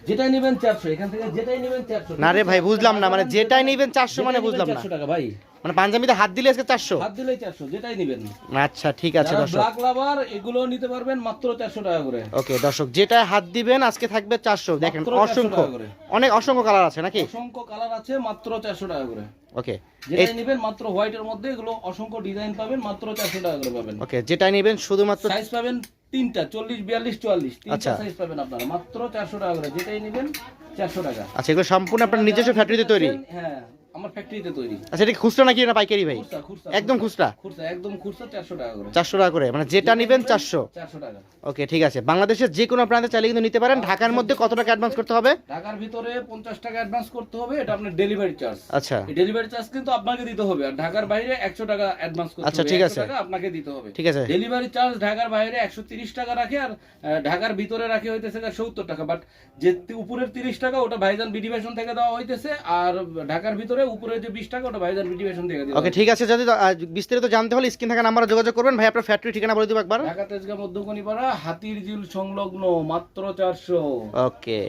যেটাই নেবেন 400, এখান থেকে যেটাই নেবেন 400। না রে ভাই বুঝলাম না, মানে যেটাই নেবেন 400 মানে যেটাই বুঝলাম নেবেন না। 400 টাকা ভাই। মানে পাঞ্জাবিতে হাত দিলে আজকে 400? হাত দিলেই 400, যেটাই নেবেন। আচ্ছা ঠিক আছে যারা দর্শক। ব্ল্যাক লাভার এগুলো নিতে পারবেন মাত্র 400 টাকা করে। ওকে দর্শক, যেটা হাত দিবেন আজকে থাকবে 400। দেখেন মাত্র 400 অসংখ্য, টাকা করে। অনেক অসংখ্য কালার আছে নাকি? অসংখ্য কালার আছে, মাত্র 400 টাকা করে। ওকে যেটাই নেবেন মাত্র হোয়াইটের মধ্যে এগুলো অসংখ্য ডিজাইন পাবেন, মাত্র 400 টাকা করে পাবেন। ওকে, যেটাই নেবেন শুধুমাত্র সাইজ পাবেন তিনটা, 40, 42, 44 তিনটা আচ্ছা। সাইজ পাবেন আপনারা, মাত্র 400 টাকা করে। যেটাই নেবেন 400 টাকা। আচ্ছা, এগুলো সম্পূর্ণ আপনার নিজস্ব ফ্যাক্টরিতে তৈরি? হ্যাঁ, আমার ফ্যাক্টরিতে তৈরি। আচ্ছা, এটা কি খুচরা নাকি না পাইকারি ভাই? খুচরা, খুচরা, একদম খুচরা? খুচরা, একদম খুচরা, 400 টাকা করে। 400 টাকা করে, মানে যেটা নেবেন 400? 400 টাকা। ওকে ঠিক আছে, বাংলাদেশের যে কোনো প্রান্তে চাইলে কিন্তু নিতে পারেন। ঢাকার মধ্যে কত টাকা অ্যাডভান্স করতে হবে? ঢাকার ভিতরে 50 টাকা অ্যাডভান্স করতে হবে, এটা আপনার ডেলিভারি চার্জ। আচ্ছা এই ডেলিভারি চার্জ কিন্তু আপনাকে দিতে হবে। আর ঢাকার বাইরে 100 টাকা অ্যাডভান্স করতে হবে। আচ্ছা, ঠিক আছে। 100 টাকা আপনাকে দিতে হবে। ঠিক আছে। ডেলিভারি চার্জ ঢাকার বাইরে 130 টাকা রাখে, আর ঢাকার ভিতরে রাখে হইতেছে 70 টাকা। বাট যে উপরের 30 টাকা ওটা ভাইজান বিডি ফ্যাশন থেকে দেওয়া হইতেছে, আর ঢাকার ভিতরে উপরে যে 20 টাকা ওটা ভাইজান বিডি ফ্যাশন থেকে দেওয়া ওকে ঠিক আছে, যদি বিস্তারিত জানতে হলে স্ক্রিন থাকা নাম্বারে যোগাযোগ করবেন। ভাই আপনার ফ্যাক্টরি ঠিকানা বলে দিব একবার। ঢাকা তেজগাঁ মধ্যকণিপাড়া, হাতির ঝিল সংলগ্ন, মাত্র 400। ওকে।